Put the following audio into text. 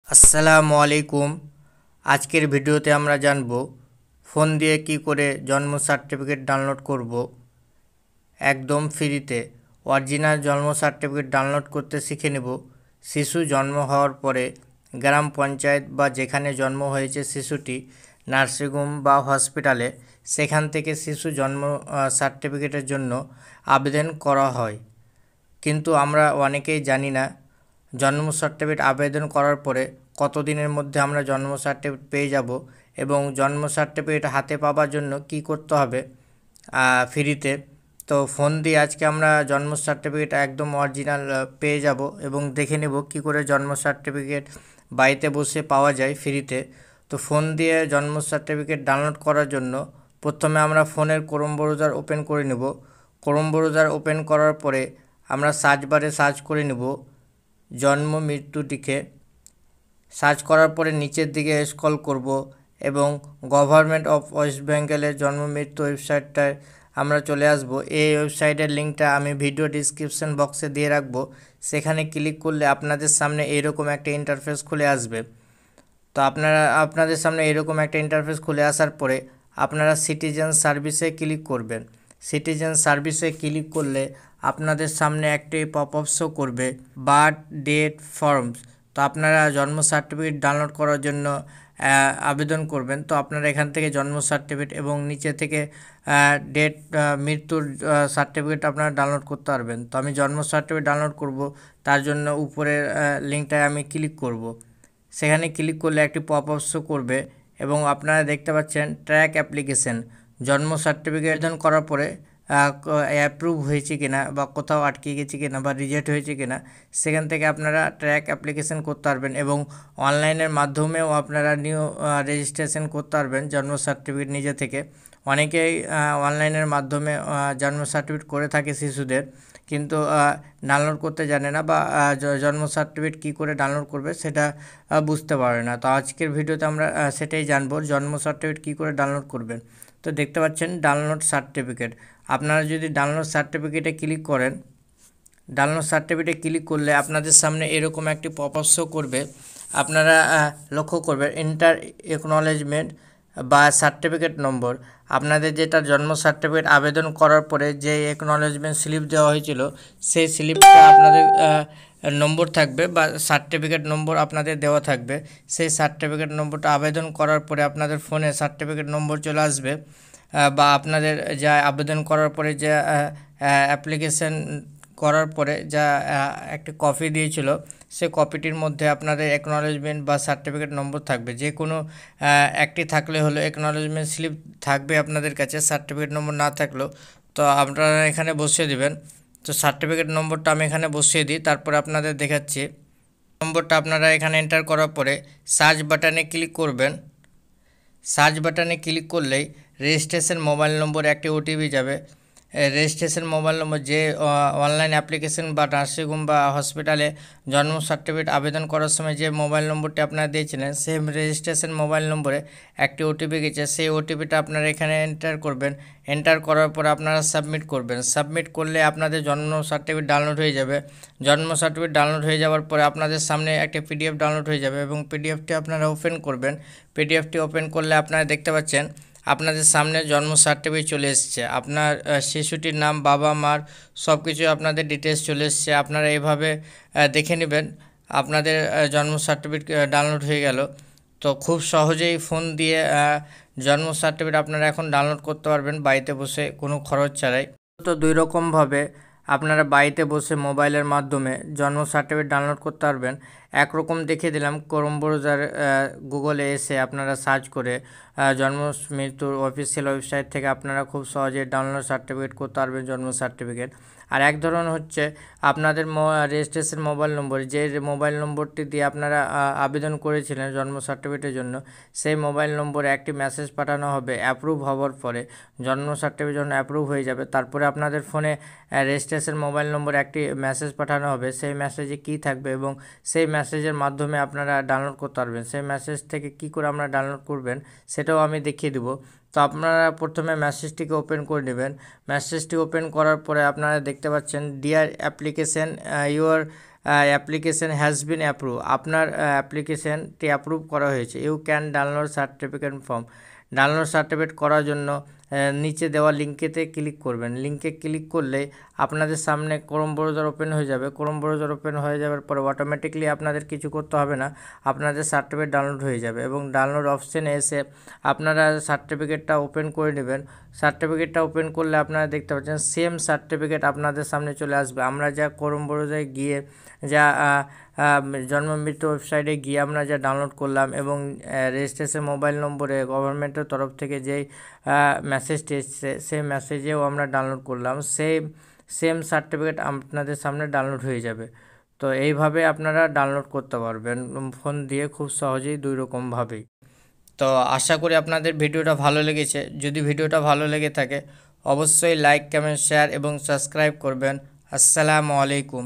আসসালামু আলাইকুম। আজকের ভিডিওতে আমরা জানব ফোন দিয়ে কি করে জন্ম সার্টিফিকেট ডাউনলোড করব একদম ফ্রিতে। অরিজিনাল জন্ম সার্টিফিকেট ডাউনলোড করতে শিখে নেব। শিশু জন্ম হওয়ার পরে গ্রাম পঞ্চায়েত বা যেখানে জন্ম হয়েছে শিশুটি, নার্সিংহোম বা হসপিটালে, সেখান থেকে শিশু জন্ম সার্টিফিকেটের জন্য আবেদন করা হয়। কিন্তু আমরা অনেকেই জানি না জন্ম সার্টিফিকেট আবেদন করার পরে কত দিনের মধ্যে আমরা জন্ম সার্টিফিকেট পেয়ে যাব এবং জন্ম সার্টিফিকেট হাতে পাওয়ার জন্য কি করতে হবে ফ্রিতে। তো ফোন দিয়ে আজকে আমরা জন্ম সার্টিফিকেট একদম অরিজিনাল পেয়ে যাব এবং দেখে নেব কি করে জন্ম সার্টিফিকেট বাড়িতে বসে পাওয়া যায় ফ্রিতে। তো ফোন দিয়ে জন্ম সার্টিফিকেট ডাউনলোড করার জন্য প্রথমে আমরা ফোনের ক্রোম ব্রাউজার ওপেন করে নেব। ক্রোম ব্রাউজার ওপেন করার পরে আমরা সার্চ বারে সার্চ করে নেব জন্ম মৃত্যুটিকে। সার্চ করার পরে নিচের দিকে স্ক্রল করব এবং গভর্নমেন্ট অফ ওয়েস্ট বেঙ্গলের জন্ম মৃত্যু ওয়েবসাইটটায় আমরা চলে আসব। এই ওয়েবসাইটের লিঙ্কটা আমি ভিডিও ডিসক্রিপশন বক্সে দিয়ে রাখবো। সেখানে ক্লিক করলে আপনাদের সামনে এইরকম একটা ইন্টারফেস খুলে আসবে। তো আপনাদের সামনে এরকম একটা ইন্টারফেস খুলে আসার পরে আপনারা সিটিজেন সার্ভিসে ক্লিক করবেন। সিটিজেন সার্ভিসে ক্লিক করলে আপনাদের সামনে একটি পপ আপ শো করবে বার্থ ডেট ফর্মস। তো আপনারা জন্ম সার্টিফিকেট ডাউনলোড করার জন্য আবেদন করবেন। তো আপনারা এখান থেকে জন্ম সার্টিফিকেট এবং নিচে থেকে ডেট মৃত্যুর সার্টিফিকেট আপনারা ডাউনলোড করতে পারবেন। তো আমি জন্ম সার্টিফিকেট ডাউনলোড করব, তার জন্য উপরের লিঙ্কটায় আমি ক্লিক করব। সেখানে ক্লিক করলে একটি পপ আপ শো করবে এবং আপনারা দেখতে পাচ্ছেন ট্র্যাক অ্যাপ্লিকেশন। জন্ম সার্টিফিকেট আবেদন করার পরে অ্যাপ্রুভ হয়েছে কিনা বা কোথাও আটকে গেছে কিনা বা রিজেক্ট হয়েছে কিনা, সেখান থেকে আপনারা ট্র্যাক অ্যাপ্লিকেশন করতে পারবেন এবং অনলাইনের মাধ্যমেও আপনারা নিউ রেজিস্ট্রেশন করতে পারবেন জন্ম সার্টিফিকেট নিজে থেকে। অনেকেই অনলাইনের মাধ্যমে জন্ম সার্টিফিকেট করে থাকে শিশুদের, কিন্তু ডাউনলোড করতে জানে না বা জন্ম সার্টিফিকেট কী করে ডাউনলোড করবে সেটা বুঝতে পারে না। তো আজকের ভিডিওতে আমরা সেটাই জানবো, জন্ম সার্টিফিকেট কী করে ডাউনলোড করবেন। তো দেখতে পাচ্ছেন ডাউনলোড সার্টিফিকেট। আপনারা যদি ডাউনলোড সার্টিফিকেটে ক্লিক করেন, ডাউনলোড সার্টিফিকেটে ক্লিক করলে আপনাদের সামনে এরকম একটি পপ আপ শো করবে। আপনারা লক্ষ্য করবেন এন্টার একনলেজমেন্ট বা সার্টিফিকেট নম্বর। আপনাদের যেটা জন্ম সার্টিফিকেট আবেদন করার পরে যে একনলেজমেন্ট স্লিপ দেওয়া হয়েছিল, সেই স্লিপটা আপনাদের নম্বর থাকবে বা সার্টিফিকেট নম্বর আপনাদের দেওয়া থাকবে। সেই সার্টিফিকেট নম্বরটা আবেদন করার পরে আপনাদের ফোনে সার্টিফিকেট নম্বর চলে আসবে বা আপনাদের যা আবেদন করার পরে যা অ্যাপ্লিকেশন করার পরে যা একটি কপি দিয়েছিল, সে কপিটির মধ্যে আপনাদের একনলেজমেন্ট বা সার্টিফিকেট নম্বর থাকবে। যে কোনো একটি থাকলে হলো, একনলেজমেন্ট স্লিপ থাকবে আপনাদের কাছে, সার্টিফিকেট নম্বর না থাকলেও। তো আপনারা এখানে বসিয়ে দিবেন। তো সার্টিফিকেট নম্বরটা আমি এখানে বসিয়ে দিই, তারপরে আপনাদের দেখাচ্ছি। নম্বরটা আপনারা এখানে এন্টার করার পরে সার্চ বাটনে ক্লিক করবেন। সার্চ বাটনে ক্লিক করলেই রেজিস্ট্রেশন মোবাইল নম্বরে একটি ওটিপি যাবে। রেজিস্ট্রেশন মোবাইল নম্বর যে অনলাইন অ্যাপ্লিকেশন বা নার্সিংহোম বা হসপিটালে জন্ম সার্টিফিকেট আবেদন করার সময় যে মোবাইল নম্বরটি আপনারা দিয়েছিলেন, সেই রেজিস্ট্রেশন মোবাইল নম্বরে একটি ওটিপি গেছে। সেই ওটিপিটা আপনারা এখানে এন্টার করবেন। এন্টার করার পর আপনারা সাবমিট করবেন। সাবমিট করলে আপনাদের জন্ম সার্টিফিকেট ডাউনলোড হয়ে যাবে। জন্ম সার্টিফিকেট ডাউনলোড হয়ে যাওয়ার পরে আপনাদের সামনে একটা পিডিএফ ডাউনলোড হয়ে যাবে এবং পিডিএফটি আপনারা ওপেন করবেন। পিডিএফটি ওপেন করলে আপনারা দেখতে পাচ্ছেন আপনাদের সামনে জন্ম সার্টিফিকেট চলে এসেছে। আপনার শিশুটির নাম, বাবা মার সব কিছু আপনাদের ডিটেলস চলে এসেছে। আপনারা এইভাবে দেখে নেবেন আপনাদের জন্ম সার্টিফিকেট ডাউনলোড হয়ে গেল। তো খুব সহজেই ফোন দিয়ে জন্ম সার্টিফিকেট আপনারা এখন ডাউনলোড করতে পারবেন বাড়িতে বসে, কোনো খরচ ছাড়াই। তো দুই রকমভাবে আপনারা বাড়িতে বসে মোবাইলের মাধ্যমে জন্ম সার্টিফিকেট ডাউনলোড করতে পারবেন। একরকম দেখিয়ে দিলাম, ক্রোম ব্রাউজার গুগলে এসে আপনারা সার্চ করে জন্ম মৃত্যুর অফিসিয়াল ওয়েবসাইট থেকে আপনারা খুব সহজে ডাউনলোড সার্টিফিকেট করতে পারবেন জন্ম সার্টিফিকেট। আর এক ধরন হচ্ছে আপনাদের রেজিস্ট্রেশন মোবাইল নম্বর, যে মোবাইল নম্বরটি দিয়ে আপনারা আবেদন করেছিলেন জন্ম সার্টিফিকেটের জন্য, সেই মোবাইল নম্বরে একটি মেসেজ পাঠানো হবে। অ্যাপ্রুভ হওয়ার পরে জন্ম সার্টিফিকেট যখন অ্যাপ্রুভ হয়ে যাবে, তারপরে আপনাদের ফোনে রেজিস্ট্রেশন মোবাইল নম্বরে একটি মেসেজ পাঠানো হবে। সেই মেসেজে কী থাকবে এবং সেই মেসেজের মাধ্যমে আপনারা ডাউনলোড করতে পারবেন। সেই মেসেজ থেকে কী করে আপনারা ডাউনলোড করবেন সেটাও আমি দেখিয়ে দেবো। তো আপনারা প্রথমে মেসেজটিকে ওপেন করে নেবেন। মেসেজটি ওপেন করার পরে আপনারা দেখতে পাচ্ছেন dear application your application has been approve, আপনার অ্যাপ্লিকেশনটি অ্যাপ্রুভ করা হয়েছে। You can download certificate form, download certificate করার জন্য নিচে দেওয়া লিঙ্কেতে ক্লিক করবেন। লিঙ্কে ক্লিক করলে আপনাদের সামনে ক্রোম ব্রাউজার ওপেন হয়ে যাবে। ক্রোম ব্রাউজার ওপেন হয়ে যাওয়ার পরে অটোমেটিকলি আপনাদের কিছু করতে হবে না, আপনাদের সার্টিফিকেট ডাউনলোড হয়ে যাবে এবং ডাউনলোড অপশানে এসে আপনারা সার্টিফিকেটটা ওপেন করে নেবেন। সার্টিফিকেটটা ওপেন করলে আপনারা দেখতে পাচ্ছেন সেম সার্টিফিকেট আপনাদের সামনে চলে আসবে। আমরা যা ক্রোম ব্রাউজারে গিয়ে যা জন্ম মৃত্যু ওয়েবসাইটে গিয়ে আমরা যা ডাউনলোড করলাম এবং রেজিস্ট্রেশন মোবাইল নম্বরে গভর্নমেন্টের তরফ থেকে যেই মেসেজটি এসছে সেই মেসেজেও আমরা ডাউনলোড করলাম, সেম সার্টিফিকেট আপনাদের সামনে ডাউনলোড হয়ে যাবে। তো এইভাবে আপনারা ডাউনলোড করতে পারবেন ফোন দিয়ে খুব সহজেই 2 রকমভাবেই। তো আশা করি আপনাদের ভিডিওটা ভালো লেগেছে। যদি ভিডিওটা ভালো লেগে থাকে অবশ্যই লাইক, কমেন্ট, শেয়ার এবং সাবস্ক্রাইব করবেন। আসসালামু আলাইকুম।